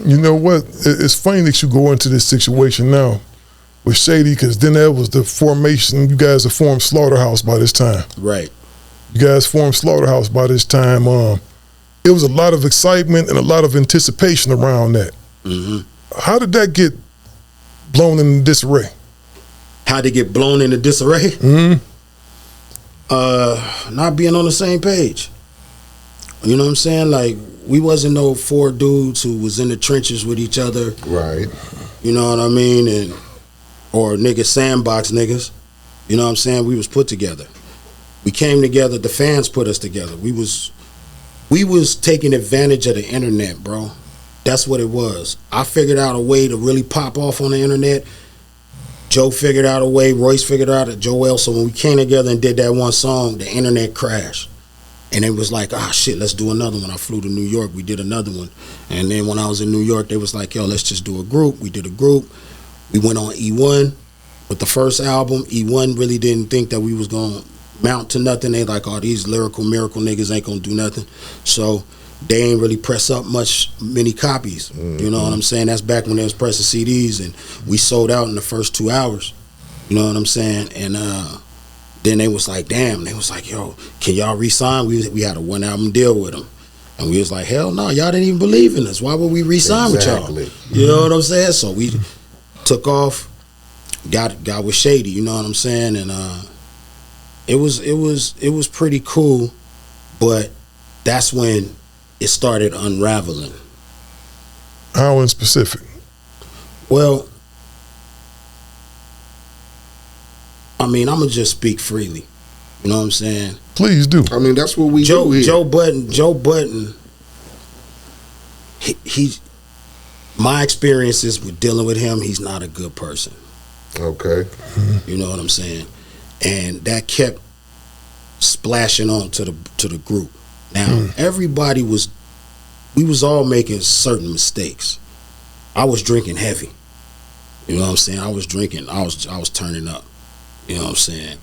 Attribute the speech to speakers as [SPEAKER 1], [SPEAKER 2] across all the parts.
[SPEAKER 1] You know what? It's funny that you go into this situation now with Shady, because then that was the formation. You guys have formed Slaughterhouse by this time.
[SPEAKER 2] Right.
[SPEAKER 1] You guys formed Slaughterhouse by this time. It was a lot of excitement and a lot of anticipation around that.
[SPEAKER 2] Mm-hmm.
[SPEAKER 1] How did that get blown into disarray?
[SPEAKER 2] How did it get blown into disarray?
[SPEAKER 1] Mm-hmm.
[SPEAKER 2] Not being on the same page. You know what I'm saying? Like, we wasn't no four dudes who was in the trenches with each other.
[SPEAKER 3] Right.
[SPEAKER 2] You know what I mean? Or niggas sandbox niggas. You know what I'm saying? We was put together. We came together. The fans put us together. We was taking advantage of the internet, bro. That's what it was. I figured out a way to really pop off on the internet. Joe figured out a way. Royce figured out a Joel. So when we came together and did that one song, the internet crashed. And it was like, shit, let's do another one. I flew to New York. We did another one. And then when I was in New York, they was like, yo, let's just do a group. We did a group. We went on E1 with the first album. E1 really didn't think that we was going to mount to nothing. They like, these lyrical miracle niggas ain't going to do nothing. So they ain't really press up many copies. Mm-hmm. You know what I'm saying? That's back when they was pressing CDs, and we sold out in the first 2 hours. You know what I'm saying? And then they was like, damn. They was like, yo, can y'all re-sign? We had a 1 album deal with them. And we was like, hell no, y'all didn't even believe in us. Why would we re-sign with y'all? You know what I'm saying? So we took off, got with Shady, you know what I'm saying? And it was pretty cool, but that's when it started unraveling.
[SPEAKER 1] How in specific?
[SPEAKER 2] Well, I mean, I'm gonna just speak freely. You know what I'm saying?
[SPEAKER 1] Please do.
[SPEAKER 3] I mean, that's what we do here.
[SPEAKER 2] Joe Budden. He my experiences with dealing with him, he's not a good person.
[SPEAKER 3] Okay.
[SPEAKER 2] You know what I'm saying? And that kept splashing on to the group. Now, everybody we was all making certain mistakes. I was drinking heavy. You know what I'm saying? I was drinking. I was turning up. You know what I'm saying?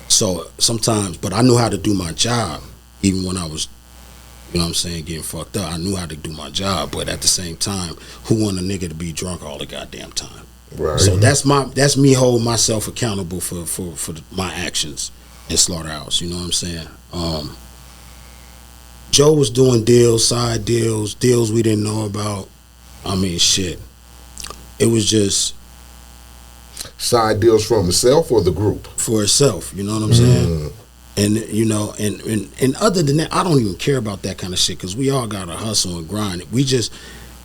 [SPEAKER 2] So sometimes, but I knew how to do my job, even when I was, you know what I'm saying, getting fucked up. I knew how to do my job, but at the same time, who want a nigga to be drunk all the goddamn time?
[SPEAKER 3] Right.
[SPEAKER 2] So that's me holding myself accountable for my actions in Slaughterhouse. You know what I'm saying? Joe was doing deals, side deals we didn't know about. I mean, shit. It was just
[SPEAKER 3] side deals from himself or the group? For
[SPEAKER 2] itself, you know what I'm saying? And you know, and other than that, I don't even care about that kind of shit, because we all gotta hustle and grind. We just,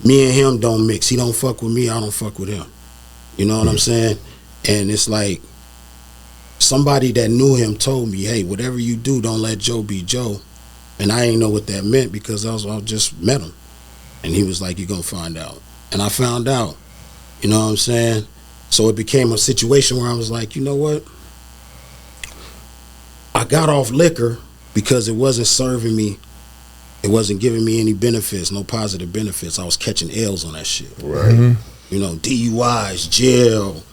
[SPEAKER 2] me and him don't mix. He don't fuck with me, I don't fuck with him. You know what I'm saying? And it's like, somebody that knew him told me, hey, whatever you do, don't let Joe be Joe. And I ain't know what that meant, because I just met him. And he was like, you're gonna find out. And I found out. You know what I'm saying? So it became a situation where I was like, you know what? I got off liquor because it wasn't serving me. It wasn't giving me any benefits, no positive benefits. I was catching L's on that shit.
[SPEAKER 3] Right.
[SPEAKER 2] You know, DUIs, jail,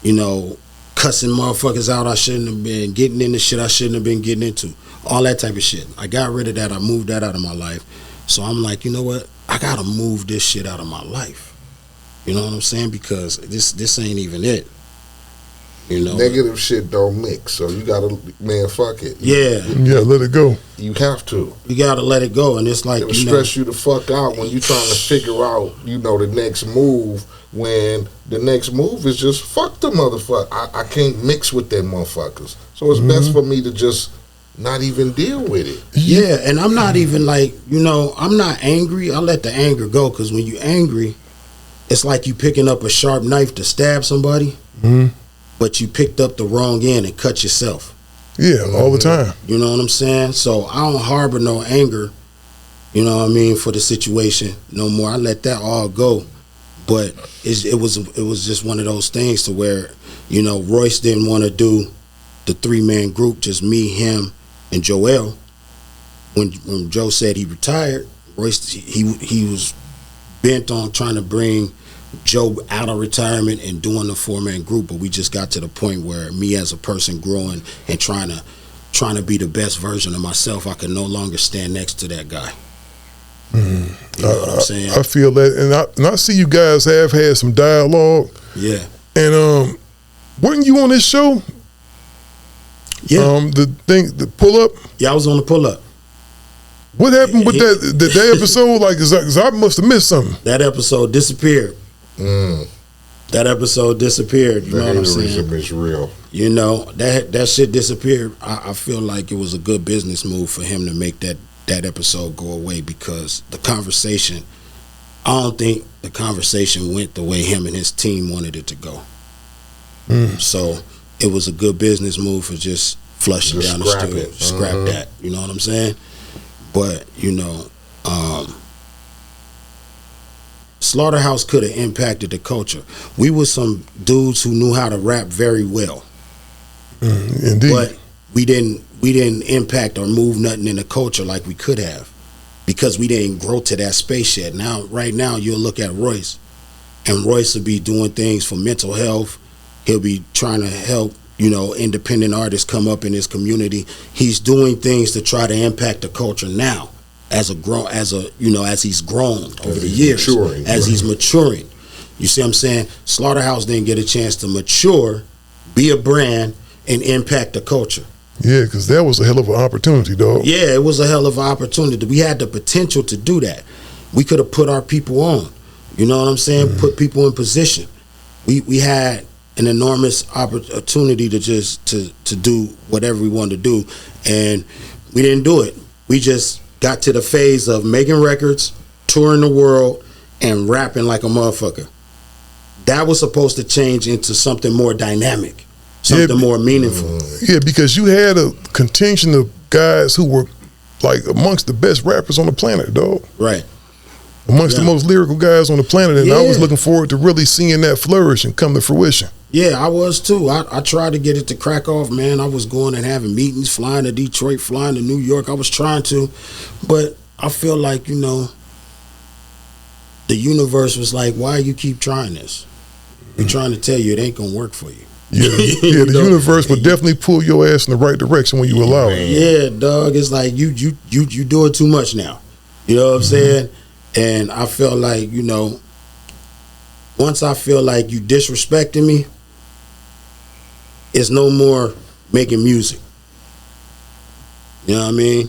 [SPEAKER 2] you know, cussing motherfuckers out I shouldn't have been, getting into shit I shouldn't have been getting into. All that type of shit. I got rid of that. I moved that out of my life. So I'm like, you know what? I gotta move this shit out of my life. You know what I'm saying? Because this ain't even it. You know,
[SPEAKER 3] negative shit don't mix, so you gotta, man, fuck it.
[SPEAKER 2] Yeah,
[SPEAKER 1] let it go.
[SPEAKER 3] You have to.
[SPEAKER 2] You gotta let it go, and it's like,
[SPEAKER 3] it'll stress you the fuck out when you trying to figure out, you know, the next move. When the next move is just fuck the motherfucker. I can't mix with them motherfuckers. So it's best for me to just not even deal with it.
[SPEAKER 2] Yeah, and I'm not even like, you know, I'm not angry. I let the anger go, because when you're angry, it's like you picking up a sharp knife to stab somebody, but you picked up the wrong end and cut yourself.
[SPEAKER 1] Yeah, all the time.
[SPEAKER 2] You know what I'm saying? So I don't harbor no anger, you know what I mean, for the situation no more. I let that all go. But it was just one of those things to where, you know, Royce didn't want to do the 3-man group, just me, him, and Joel. When Joe said he retired, Royce he was bent on trying to bring Joe out of retirement and doing the 4-man group, but we just got to the point where me as a person growing and trying to be the best version of myself, I could no longer stand next to that guy. You know what I'm saying?
[SPEAKER 1] I feel that, and I see you guys have had some dialogue.
[SPEAKER 2] Yeah.
[SPEAKER 1] And weren't you on this show?
[SPEAKER 2] Yeah.
[SPEAKER 1] The pull up.
[SPEAKER 2] Yeah, I was on the pull up.
[SPEAKER 1] What happened with that episode? Like, 'cause I must have missed something.
[SPEAKER 2] That episode disappeared. That episode disappeared. You know what I'm saying?
[SPEAKER 3] Is real.
[SPEAKER 2] You know, that shit disappeared. I feel like it was a good business move for him to make that episode go away, because the conversation, I don't think the conversation went the way him and his team wanted it to go. So it was a good business move for just flushing down the studio, scrap that. You know what I'm saying? But, you know, Slaughterhouse could have impacted the culture. We were some dudes who knew how to rap very well.
[SPEAKER 1] Indeed.
[SPEAKER 2] But we didn't impact or move nothing in the culture like we could have, because we didn't grow to that space yet. Now, right now, you'll look at Royce, and Royce will be doing things for mental health. He'll be trying to help, you know, independent artists come up in his community. He's doing things to try to impact the culture now, as he's grown over the years, he's maturing. You see what I'm saying? Slaughterhouse didn't get a chance to mature, be a brand, and impact the culture.
[SPEAKER 1] Yeah, because that was a hell of an opportunity, dog.
[SPEAKER 2] Yeah, it was a hell of an opportunity. We had the potential to do that. We could have put our people on. You know what I'm saying? Put people in position. We had an enormous opportunity to just to do whatever we wanted to do, and we didn't do it. We just got to the phase of making records, touring the world, and rapping like a motherfucker. That was supposed to change into something more dynamic, something more meaningful.
[SPEAKER 1] Yeah, because you had a contingent of guys who were like amongst the best rappers on the planet, dog.
[SPEAKER 2] Right.
[SPEAKER 1] Amongst the most lyrical guys on the planet, and I was looking forward to really seeing that flourish and come to fruition.
[SPEAKER 2] Yeah, I was too. I tried to get it to crack off, man. I was going and having meetings, flying to Detroit, flying to New York. I was trying to, but I feel like, you know, the universe was like, why you keep trying this? We're trying to tell you it ain't gonna work for you.
[SPEAKER 1] Yeah, the universe would definitely pull your ass in the right direction when you allow it.
[SPEAKER 2] Yeah, dog. It's like you doing too much now. You know what I'm saying? And I felt like, you know, once I feel like you disrespecting me, it's no more making music. You know what I mean?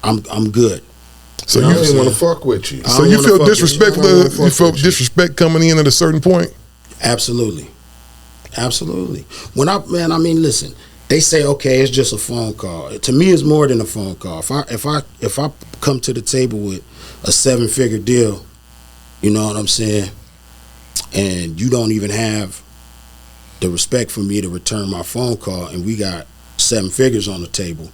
[SPEAKER 2] I'm good.
[SPEAKER 3] So you didn't want to fuck with you.
[SPEAKER 1] So you feel disrespectful? You felt disrespect coming in at a certain point? Absolutely.
[SPEAKER 2] Listen, they say, okay, it's just a phone call. To me, it's more than a phone call. If I come to the table with a 7-figure deal, you know what I'm saying, and you don't even have the respect for me to return my phone call, and we got 7 figures on the table,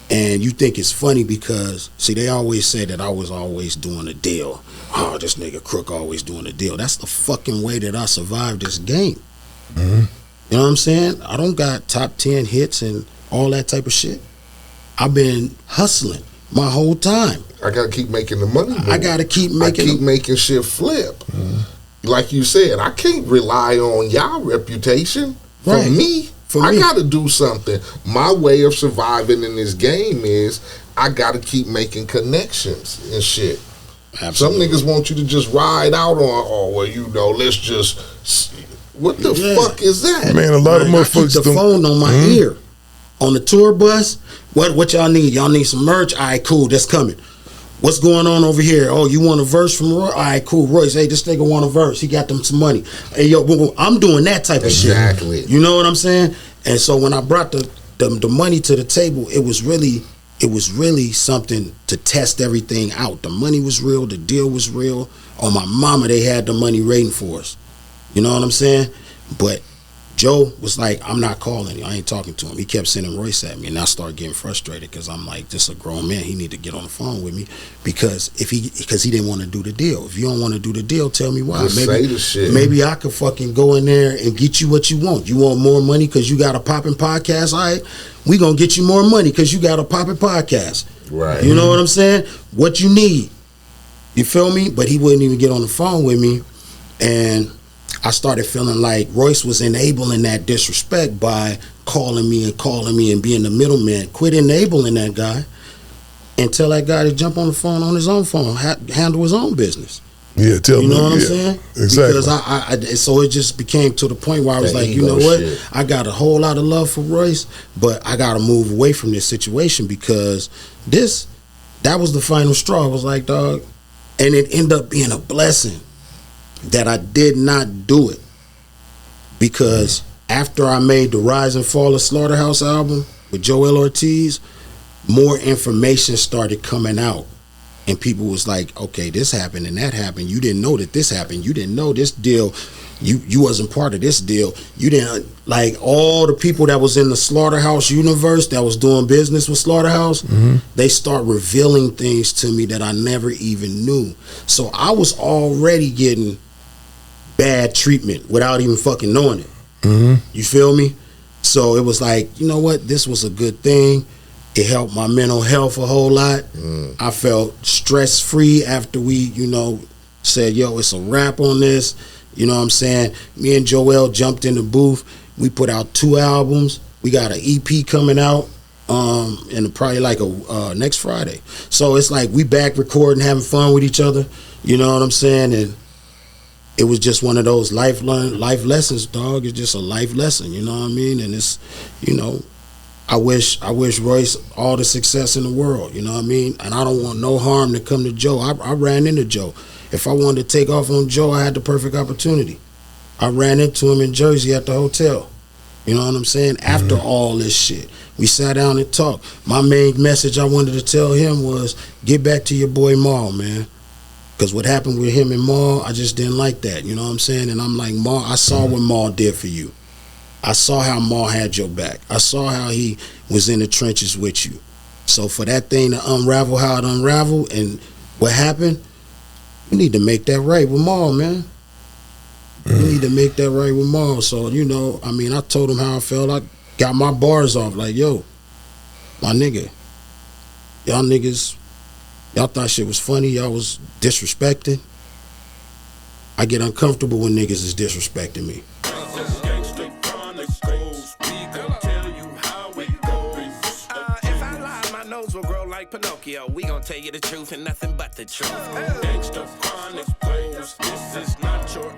[SPEAKER 2] and you think it's funny because, see, they always say that I was always doing a deal. Oh, this nigga Crook always doing a deal. That's the fucking way that I survived this game. You know what I'm saying? I don't got top 10 hits and all that type of shit. I've been hustling my whole time.
[SPEAKER 3] I gotta keep making the money.
[SPEAKER 2] I gotta keep
[SPEAKER 3] making shit flip. Like you said, I can't rely on y'all reputation. For me, I gotta do something. My way of surviving in this game is I gotta keep making connections and shit. Absolutely. Some niggas want you to just ride out on, well, you know, let's just. What the fuck is that?
[SPEAKER 1] Man, a lot of motherfuckers.
[SPEAKER 2] I keep the phone on my ear. On the tour bus, what y'all need? Y'all need some merch? All right, cool, that's coming. What's going on over here? Oh, you want a verse from Roy? All right, cool. Royce, hey, this nigga want a verse. He got them some money. Hey, yo, I'm doing that type of shit.
[SPEAKER 3] Exactly.
[SPEAKER 2] You know what I'm saying? And so when I brought the money to the table, it was really something to test everything out. The money was real. The deal was real. On my mama, they had the money waiting for us. You know what I'm saying? But Joe was like, I'm not calling you. I ain't talking to him. He kept sending Royce at me, and I started getting frustrated because I'm like, this is a grown man. He need to get on the phone with me because he didn't want to do the deal. If you don't want to do the deal, tell me why.
[SPEAKER 3] Just say the shit.
[SPEAKER 2] Maybe I could fucking go in there and get you what you want. You want more money because you got a popping podcast? All right, we gonna get you more money because you got a popping podcast.
[SPEAKER 3] Right.
[SPEAKER 2] You know what I'm saying? What you need. You feel me? But he wouldn't even get on the phone with me, and I started feeling like Royce was enabling that disrespect by calling me and being the middleman. Quit enabling that guy and tell that guy to jump on the phone on his own phone, handle his own business.
[SPEAKER 1] Yeah, tell me.
[SPEAKER 2] You know what I'm saying?
[SPEAKER 1] Exactly.
[SPEAKER 2] Because I so it just became to the point where I was like, you know what?
[SPEAKER 3] Shit.
[SPEAKER 2] I got a whole lot of love for Royce, but I got to move away from this situation because that was the final straw. I was like, dog, and it ended up being a blessing that I did not do it because after I made the Rise and Fall of Slaughterhouse album with Joel Ortiz, more information started coming out. And people was like, okay, this happened and that happened. You didn't know that this happened. You didn't know this deal. You wasn't part of this deal. You didn't, like, all the people that was in the Slaughterhouse universe that was doing business with Slaughterhouse, they start revealing things to me that I never even knew. So I was already getting bad treatment without even fucking knowing it. You feel me? So it was like, you know what? This was a good thing. It helped my mental health a whole lot. I felt stress-free after we, you know, said, yo, it's a wrap on this. You know what I'm saying? Me and Joel jumped in the booth. We put out 2 albums. We got an EP coming out and probably like next Friday. So it's like we back recording, having fun with each other. You know what I'm saying? And it was just one of those life lessons, dog. It's just a life lesson, you know what I mean? And it's, you know, I wish Royce all the success in the world, you know what I mean? And I don't want no harm to come to Joe. I ran into Joe. If I wanted to take off on Joe, I had the perfect opportunity. I ran into him in Jersey at the hotel. You know what I'm saying? After all this shit, we sat down and talked. My main message I wanted to tell him was, get back to your boy Maul, man. Because what happened with him and Maul, I just didn't like that, you know what I'm saying? And I'm like, Maul, I saw what Maul did for you. I saw how Maul had your back. I saw how he was in the trenches with you. So for that thing to unravel how it unraveled and what happened, you need to make that right with Maul, man. You need to make that right with Maul. So, you know, I mean, I told him how I felt. I got my bars off like, yo, my nigga, y'all niggas, y'all thought shit was funny. Y'all was disrespecting. I get uncomfortable when niggas is disrespecting me.
[SPEAKER 4] Pinocchio, we gon' tell you the truth and nothing but the truth. Gangsta chronic pose, this is not your